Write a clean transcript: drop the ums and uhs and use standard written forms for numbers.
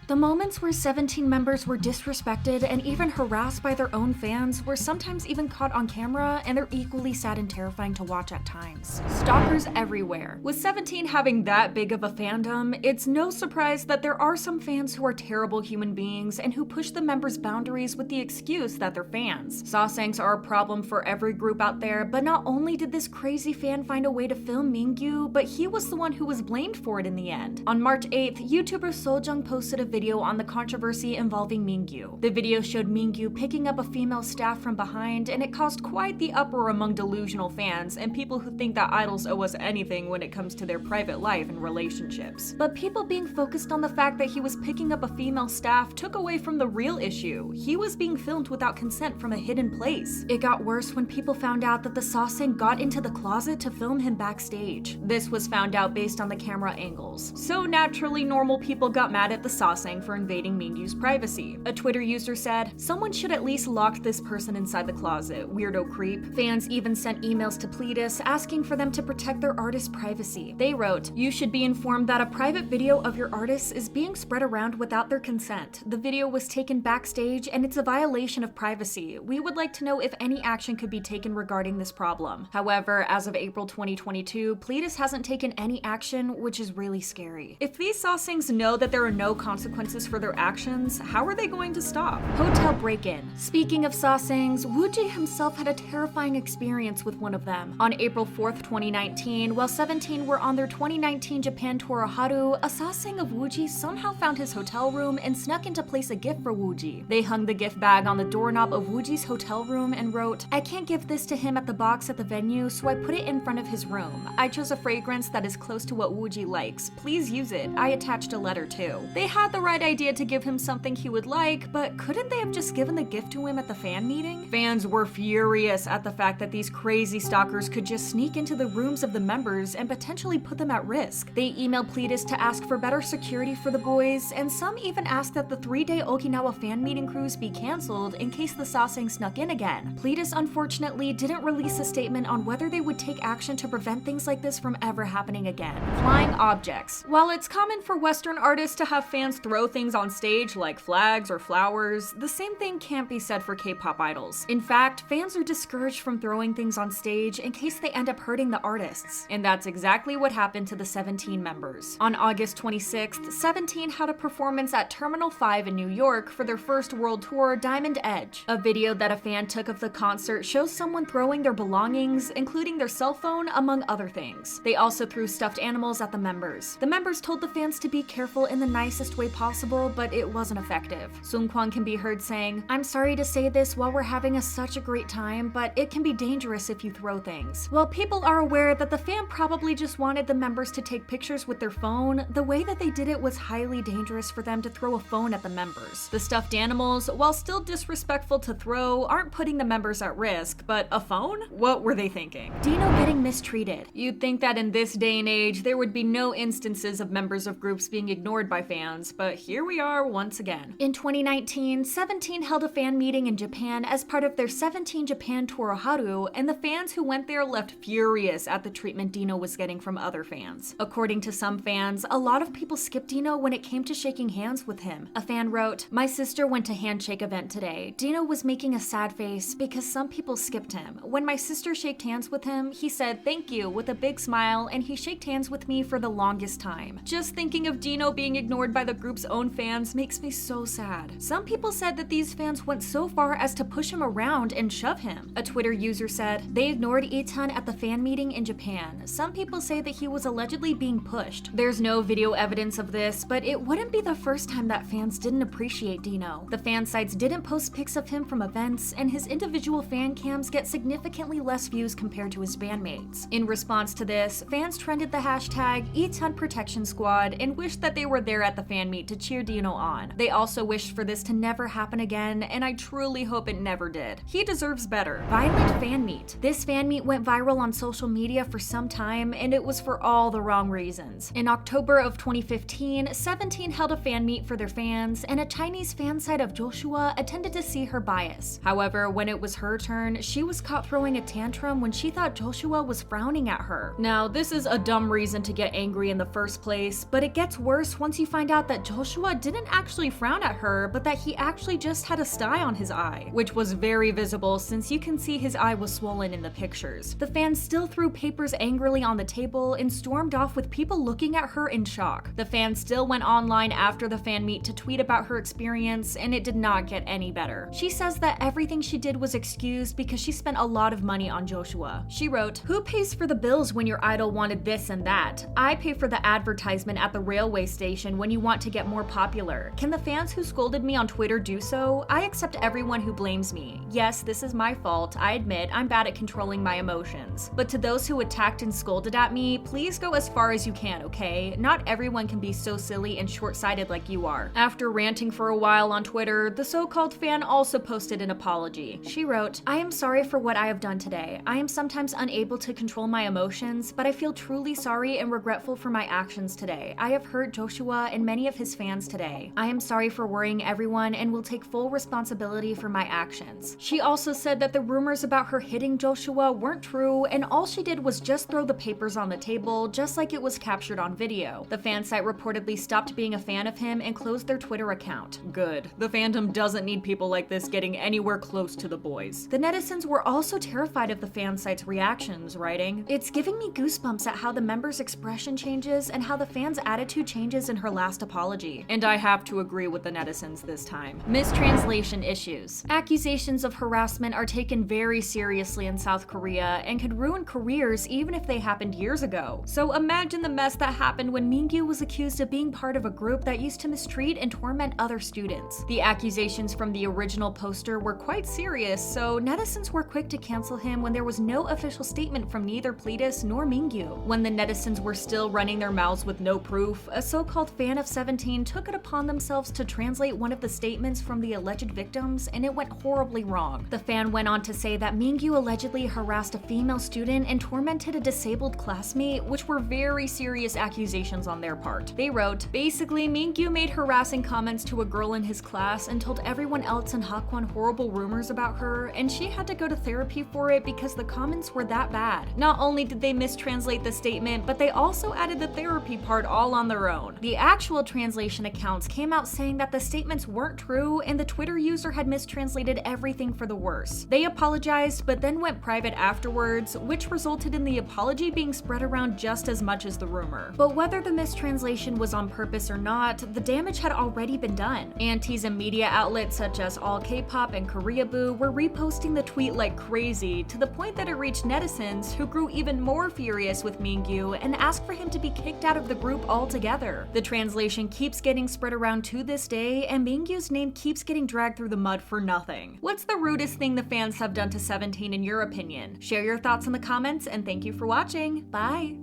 The moments where 17 members were disrespected and even harassed by their own fans were sometimes even caught on camera, and they're equally sad and terrifying to watch at times. Stalkers everywhere. With 17 having that big of a fandom, it's no surprise that there are some fans who are terrible human beings and who push the members' boundaries with the excuse that they're fans. Sawsangs are a problem for every group out there, but not only did this crazy fan find a way to film Mingyu, but he was the one who was blamed for it in the end. On March 8th, YouTuber Sojung posted a video on the controversy involving Mingyu. The video showed Mingyu picking up a female staff from behind, and it caused quite the uproar among delusional fans and people who think that idols owe us anything when it comes to their private life and relationships. But people being focused on the fact that he was picking up a female staff took away from the real issue. He was being filmed without consent from a hidden place. It got worse when people found out that the Sawsang got into the closet to film him backstage. This was found out based on the camera angles. So naturally, normal people got mad at the Sawsang for invading Mingyu's privacy. A Twitter user said, "Someone should at least lock this person inside the closet, weirdo creep." Fans even sent emails to Pledis asking for them to protect their artist's privacy. They wrote, "You should be informed that a private video of your artist is being spread around without their consent. The video was taken backstage and it's a violation of privacy. We would like to know if any action could be taken regarding this problem." However, as of April 2022, Pledis hasn't taken any action, which is really scary. If these Sawsangs know that there are no consequences for their actions, how are they going to stop? Hotel break-in. Speaking of Sawsangs, Wooji himself had a terrifying experience with one of them. On April 4th, 2019, while 17 were on their 2019 Japan tour Haru, a Sawsang of Wooji somehow found his hotel room and snuck in to place a gift for Wooji. They hung the gift bag on the doorknob of Wooji's hotel room and wrote, "I can't give this to him at the box at the venue, so I put it in front of his room. I chose a fragrance that is close to what Wooji likes. Please use it. I attached a letter too." They had the right idea to give him something he would like, but couldn't they have just given the gift to him at the fan meeting? Fans were furious at the fact that these crazy stalkers could just sneak into the rooms of the members and potentially put them at risk. They emailed Pledis to ask for better security for the boys, and some even asked that the 3-day Okinawa fan meeting cruise be cancelled in case the Sawsang snuck in again. Pledis unfortunately didn't release a statement on whether they would take action to prevent things like this from ever happening again. Flying objects. While it's common for Western artists to have fans throw things on stage like flags or flowers, the same thing can't be said for K-pop idols. In fact, fans are discouraged from throwing things on stage in case they end up hurting the artists. And that's exactly what happened to the 17 members. On August 26th, 17 had a performance at Terminal 5 in New York for their first world tour, Diamond Edge. A video that a fan took of the concert shows someone throwing their belongings, including their cell phone, among other things. They also threw stuffed animals at the members. The members told the fans to be careful in the nicest way possible, but it wasn't effective. Sungkwan can be heard saying, "I'm sorry to say this while we're having such a great time, but it can be dangerous if you throw things." While people are aware that the fan probably just wanted the members to take pictures with their phone, the way that they did it was highly dangerous for them to throw a phone at the members. The stuffed animals, while still disrespectful to throw, aren't putting the members at risk, but a phone? What were they thinking? Dino getting mistreated. You'd think that in this day and age, there would be no instances of members of groups being ignored by fans, but here we are once again. In 2019, 17 held a fan meeting in Japan as part of their 17 Japan tour Haru, and the fans who went there left furious at the treatment Dino was getting from other fans. According to some fans, a lot of people skipped Dino when it came to shaking hands with him. A fan wrote, "My sister went to handshake event today. Dino was making a sad face because some people skipped him. When my sister shaked hands with him, he said thank you with a big smile, and he shaked hands with me for the longest time. Just thinking of Dino being ignored by the group's own fans makes me so sad." Some people said that these fans went so far as to push him around and shove him. A Twitter user said, "They ignored Itan at the fan meeting in Japan. Some people say that he was allegedly being pushed. There's no video evidence of this, but it wouldn't be the first time that fans didn't appreciate Dino. The fan sites didn't post pics of him from events, and his individual fan cams get significantly less views compared to his bandmates." In response to this, fans trended the hashtag Itan Protection Squad and wished that they were there at the fan meet to cheer Dino on. They also wished for this to never happen again, and I truly hope it never did. He deserves better. Violent fan meet. This fan meet went viral on social media for some time, and it was for all the wrong reasons. In October of 2015, 17 held a fan meet for their fans, and a Chinese fan site of Joshua attended to see her bias. However, when it was her turn, she was caught throwing a tantrum when she thought Joshua was frowning at her. Now, this is a dumb reason to get angry in the first place, but it gets worse once you find out that Joshua didn't actually frown at her, but that he actually just had a sty on his eye, which was very visible since you can see his eye was swollen in the pictures. The fan still threw papers angrily on the table and stormed off with people looking at her in shock. The fan still went online after the fan meet to tweet about her experience, and it did not get any better. She says that everything she did was excused because she spent a lot of money on Joshua. She wrote, "Who pays for the bills when your idol wanted this and that? I pay for the advertisement at the railway station when you want to get more popular. Can the fans who scolded me on Twitter do so? I accept everyone who blames me. Yes, this is my fault. I admit I'm bad at controlling my emotions. But to those who attacked and scolded at me, please go as far as you can, okay? Not everyone can be so silly and short-sighted like you are." After ranting for a while on Twitter, the so-called fan also posted an apology. She wrote, "I am sorry for what I have done today. I am sometimes unable to control my emotions, but I feel truly sorry and regretful for my actions today. I have hurt Joshua and many of his fans today. I am sorry for worrying everyone and will take full responsibility for my actions." She also said that the rumors about her hitting Joshua weren't true, and all she did was just throw the papers on the table, just like it was captured on video. The fan site reportedly stopped being a fan of him and closed their Twitter account. Good. The fandom doesn't need people like this getting anywhere close to the boys. The netizens were also terrified of the fan site's reactions, writing, "It's giving me goosebumps at how the members' expression changes and how the fans' attitude changes in her last apology." And I have to agree with the netizens this time. Mistranslation issues. Accusations of harassment are taken very seriously in South Korea and could ruin careers even if they happened years ago. So imagine the mess that happened when Mingyu was accused of being part of a group that used to mistreat and torment other students. The accusations from the original poster were quite serious, so netizens were quick to cancel him when there was no official statement from neither Pledis nor Mingyu. When the netizens were still running their mouths with no proof, a so-called fan of 17 took it upon themselves to translate one of the statements from the alleged victims, and it went horribly wrong. The fan went on to say that Mingyu allegedly harassed a female student and tormented a disabled classmate, which were very serious accusations on their part. They wrote, "Basically, Mingyu made harassing comments to a girl in his class and told everyone else in Hakwon horrible rumors about her, and she had to go to therapy for it because the comments were that bad." Not only did they mistranslate the statement, but they also added the therapy part all on their own. The actual translation accounts came out saying that the statements weren't true and the Twitter user had mistranslated everything for the worse. They apologized, but then went private afterwards, which resulted in the apology being spread around just as much as the rumor. But whether the mistranslation was on purpose or not, the damage had already been done. Antis and media outlets such as All K-pop and Koreaboo were reposting the tweet like crazy, to the point that it reached netizens who grew even more furious with Mingyu and asked for him to be kicked out of the group altogether. The translation keeps getting spread around to this day, and Mingyu's name keeps getting dragged through the mud for nothing. What's the rudest thing the fans have done to 17 in your opinion? Share your thoughts in the comments, and thank you for watching. Bye!